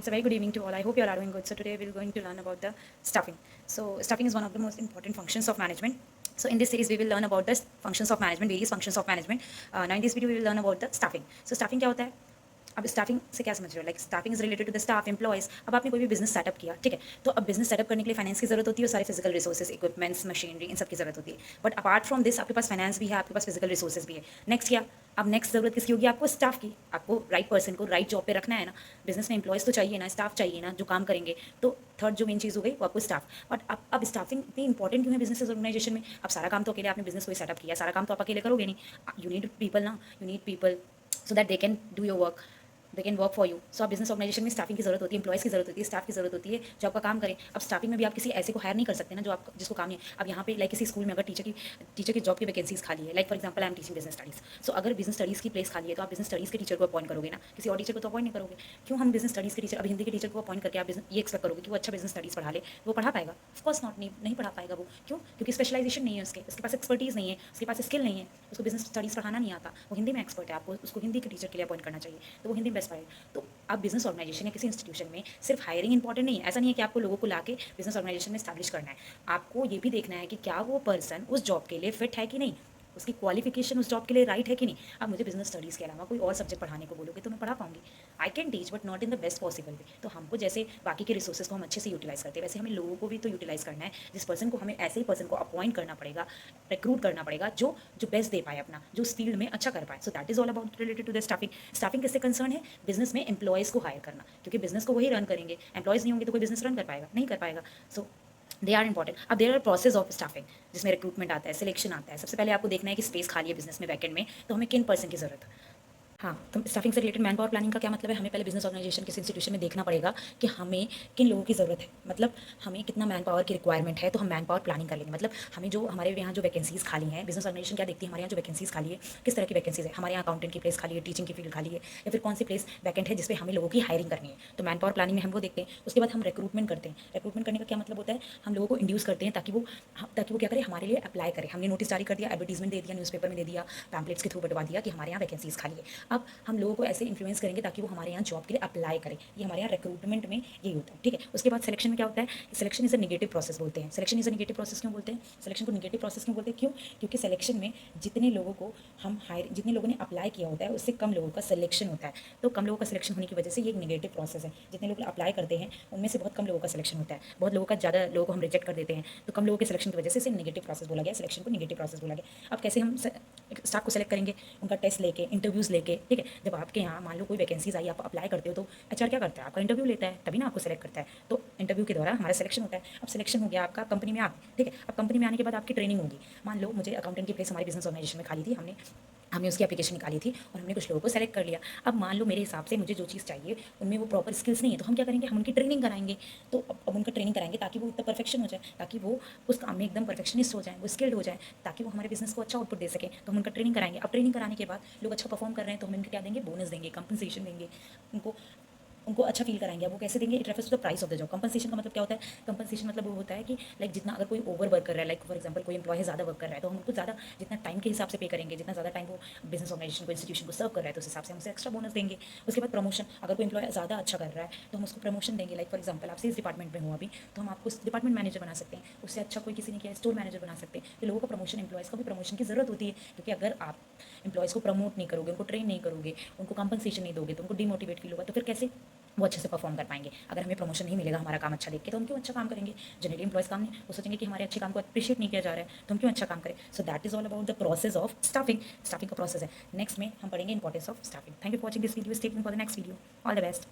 It's a very good evening to all. I hope you all are doing good. So today we're going to learn about the staffing. So staffing is one of the most important functions of management. So in this series we will learn about the functions of management, various functions of management. Now in this video we will learn about the staffing. So staffing क्या होता है? अब staffing से क्या समझ रहे हो? Like staffing is related to the staff employees. अब आपने कोई भी बिजनेस सेटअप किया, ठीक है, तो अब बिजनेस सेटअप करने के लिए फाइनेंस की जरूरत होती है और सारे फिजिकल रिसोर्सेज, इक्विपमेंट्स, मशीनरी, इन सब की जरूरत होती है. बट अपार्ट फ्रॉम दिस आपके पास फाइनेंस भी है, आपके पास फिजिकल रिसोर्सेज भी है. नेक्स्ट क्या? अब नेक्स्ट जरूरत किसकी होगी? आपको स्टाफ की. आपको राइट पर्सन को राइट जॉब पे रखना है ना. बिजनेस में एम्प्लॉयज तो चाहिए ना, स्टाफ चाहिए ना जो काम करेंगे. तो थर्ड जो मेन चीज़ हो गई वो आपको स्टाफ. बट अब स्टाफिंग इतनी इंपॉर्टेंट क्यों है बिजनेस ऑर्गेनाइजेशन में? अब सारा काम तो अकेले आपने बिजनेस कोई सेटअप किया, सारा काम तो आप अकेले करोगे नहीं. यू नीड पीपल ना, you need people so that they can do your work, they can work for you. So आप बिजनेस ऑर्गेनाइजेशन में स्टाफिंग की जरूरत होती है, एम्प्लॉयज़ की जरूरत होती है, स्टाफ की जरूरत होती है जो आपका काम करें. अब स्टाफिंग में भी आप किसी ऐसे को हायर नहीं कर सकते ना जो आप जिसको काम नहीं है. अब यहाँ पे लाइक किसी स्कूल में अगर टीचर की जॉब की वैकेंसीज खाली है, like for example I am teaching business studies. So अगर बिजनेस स्टडीज़ की प्लेस खाली है तो आप बिजनेस स्टडीज़ के टीचर को अपॉइंट करोगे ना, किसी और टीचर को तो अपॉइंट नहीं करोगे. क्यों हम बिजनेस स्टडीज़ के टीचर, अब हिंदी के टीचर को अपॉइंट करके आप ये एक्सपेक्ट करोगे कि वो अच्छा बिजनेस स्टडीज़ पढ़ा ले, वो पढ़ा पाएगा? ऑफकोर्स नॉट, नहीं पढ़ा पाएगा वो. क्यों? क्योंकि स्पेशलाइजेशन नहीं है उसके पास एक्सपर्टीज़ नहीं है, उसके पास स्किल नहीं है, उसको बिजनेस स्टडीज़ पढ़ाना नहीं आता. वो हिंदी में एक्सपर्ट है, आपको उसको हिंदी के टीचर के लिए अपॉइंट करना चाहिए तो वो हिंदी में बेस्ट पढ़ेगा. तो आप बिजनेस ऑर्गेनाइजेशन या किसी इंस्टीट्यूशन में सिर्फ हायरिंग इंपॉर्टेंट नहीं है. ऐसा नहीं है कि आपको लोगों को लाके बिजनेस ऑर्गेनाइजेशन में स्टैब्लिश करना है. आपको ये भी देखना है कि क्या वो पर्सन उस जॉब के लिए फिट है कि नहीं, उसकी क्वालिफिकेशन उस जॉब के लिए राइट है कि नहीं. अब मुझे बिजनेस स्टडीज़ के अलावा कोई और सब्जेक्ट पढ़ाने को बोलोगे तो मैं पढ़ा पाऊंगी. I can teach but not in the best possible way. तो हमको जैसे बाकी के रिसोर्सेज को हम अच्छे से यूटिलाइज करते हैं वैसे हमें लोगों को भी तो यूटिलाइज करना है. जिस पर्सन को हमें ऐसे ही पर्सन को अपॉइंट करना पड़ेगा, रिक्रूट करना पड़ेगा जो जो बेस्ट दे पाए अपना, जो उस फील्ड में अच्छा कर पाए. So that is all about related to the staffing. Staffing किससे कंसर्न है? बिजनेस में एम्प्लॉयज़ को हायर करना, क्योंकि बिजनेस को वही रन करेंगे. एम्प्लॉयज़ नहीं होंगे तो कोई बिजनेस रन कर पाएगा? नहीं कर पाएगा. So they are important. अब there are process of staffing जिसमें रिक्रूटमेंट आता है, सिलेक्शन आता है. सबसे पहले आपको देखना है कि स्पेस खाली है बिजनेस में वैकेंट में, तो हमें किन पर्सन की जरूरत है. हाँ, तो स्टाफिंग से रिलेटेड मैन पावर प्लानिंग का क्या मतलब है? हमें पहले बिजनेस ऑर्गेनाइजेशन किसी इंस्टीट्यूशन में देखना पड़ेगा कि हमें किन लोगों की ज़रूरत है, मतलब हमें कितना मैन पावर की रिक्वायरमेंट है. तो हम मैन पावर प्लानिंग कर लेंगे. मतलब हमें जो हमारे यहाँ जो वैकेंसीज़ खाली हैं, बिजनेस ऑर्गेनाइजेशन क्या देखती है? हमारे यहाँ जो वैकेंसीज़ खाली है किस तरह की वैकेंसीज़ है. हमारे यहाँ अकाउंटेंट की प्लेस खाली है, टीचिंग की फील्ड खाली है, या फिर कौन सी प्लेस वैकेंट है जिसपे हमें लोगों की हायरिंग करनी है. तो मैन पावर प्लानिंग में हम वो देखते हैं. उसके बाद हम रिक्रूटमेंट करते हैं. रिक्रूटमेंट करने का क्या मतलब होता है? हम लोगों को इंड्यूस करते हैं ताकि वो क्या करें, हमारे लिए अप्लाई करें. हमने नोटिस जारी कर दिया, एडवर्टीजमेंट दे दिया, न्यूज़पेपर में दे दिया, पैम्पलेट्स के थ्रू बटवा दिया कि हमारे यहाँ वैकेंसीज़ खाली है. अब हम लोगों को ऐसे इन्फ्लुएंस करेंगे ताकि वो हमारे यहाँ जॉब के लिए अप्लाई करें. ये हमारे यहाँ रिक्रूटमेंट में यही होता है, ठीक है. उसके बाद सिलेक्शन में क्या होता है? Selection is a negative process बोलते हैं. Selection is a negative process क्यों बोलते हैं? सिलेक्शन को निगेटिव प्रोसेस क्यों बोलते हैं? क्यों? क्योंकि सिलेक्शन में जितने लोगों को जितने लोगों ने अप्लाई किया होता है उससे कम लोगों का सिलेक्शन होता है. तो कम लोगों का सिलेक्शन होने की वजह से ये एक निगेटिव प्रोसेस है. जितने लोग अप्लाई करते हैं उनमें से बहुत कम लोगों का सिलेक्शन होता है, बहुत लोगों का ज़्यादा लोगों को हम रिजेक्ट कर देते हैं. तो कम लोगों के सिलेक्शन की वजह से इसे निगेटिव प्रोसेस बोला गया, सिलेक्शन को निगेटिव प्रोसेस बोला गया. अब कैसे हम स्टाफ को सेलेक्ट करेंगे? उनका टेस्ट लेके, इंटरव्यूज़ लेके, ठीक है. जब आपके यहाँ मान लो कोई वैकेंसीज आई, आप अप्लाई करते हो तो एचआर क्या करता है? आपका इंटरव्यू लेता है, तभी ना आपको सेलेक्ट करता है. तो इंटरव्यू के द्वारा हमारा सिलेक्शन होता है. अब सिलेक्शन हो गया आपका, कंपनी में आ गए, ठीक है. अब कंपनी में आने के बाद आपकी ट्रेनिंग होगी. मान लो मुझे अकाउंटेंट की प्लेस हमारे बिजनेस ऑर्गेनाइजेशन में खाली थी, हमने उसकी एप्लीकेशन निकाली थी और हमने कुछ लोगों को सेलेक्ट कर लिया. अब मान लो मेरे हिसाब से मुझे जो चीज़ चाहिए उनमें वो प्रॉपर स्किल्स नहीं है, तो हम क्या करेंगे? हम उनकी ट्रेनिंग कराएंगे. तो अब उनका ट्रेनिंग कराएंगे ताकि वो इतना परफेक्शन हो जाए, ताकि वो उस काम में एकदम परफेक्शनिस्ट हो जाए, वो स्किल्ड हो जाए, ताकि वो हमारे बिजनेस को अच्छा आउटपुट दे सके. तो हम उनका ट्रेनिंग कराएंगे. अब ट्रेनिंग कराने के बाद लोग अच्छा परफॉर्म कर रहे हैं तो हम इनको क्या देंगे? बोनस देंगे, कंपनसेशन देंगे. उनको उनको अच्छा फील कराएंगे. अब वो कैसे देंगे? It refers to the price of the job. Compensation का मतलब क्या होता है? कंपनसेशन मतलब वो होता है कि लाइक जितना अगर कोई ओवर वर्क कर रहा है, लाइक फॉर एग्जांपल कोई एम्प्लॉय ज़्यादा वर्क कर रहा है तो हम उनको ज़्यादा जितना टाइम के हिसाब से पे करेंगे, जितना ज़्यादा टाइम वो बिजनेस ऑर्गेनाइजेशन को, इंस्टीट्यूशन को सर्व कर रहा है तो उस हिसाब से हम उसे एक्स्ट्रा बोनस देंगे. उसके बाद प्रमोशन. अगर कोई एम्प्लॉय ज़्यादा अच्छा कर रहा है तो हम उसको प्रमोशन देंगे. लाइक फॉर एग्जाम्पल आप सेल्स डिपार्टमेंट में हो अभी, तो हम आपको डिपार्टमेंट मैनेजर बना सकते हैं. उससे अच्छा कोई किसी ने किया स्टोर मैनेजर बना सकते हैं. तो लोगों को प्रमोशन, एम्प्लॉयज़ को भी प्रमोशन की ज़रूरत होती है, क्योंकि अगर आप एम्प्लॉयज़ को प्रमोट नहीं करोगे, उनको ट्रेन नहीं करोगे, उनको कंपनसेशन नहीं दोगे तो उनको डिमोटिवेट फील होगा. तो फिर कैसे वो अच्छे से परफॉर्म कर पाएंगे? अगर हमें प्रमोशन नहीं मिलेगा हमारा काम अच्छा देख के तो हम क्यों अच्छा काम करेंगे? जनरली एम्प्लॉयज़ काम नहीं, वो सोचेंगे कि हमारे अच्छे काम को अप्रिशिएट नहीं किया जा रहा है तो हम क्यों अच्छा काम करें. सो that is all about the process of staffing. Staffing का प्रोसेस है. नेक्स्ट में हम पढ़ेंगे importance of staffing. Thank you for watching this video. Stay tuned for the next video. All the best.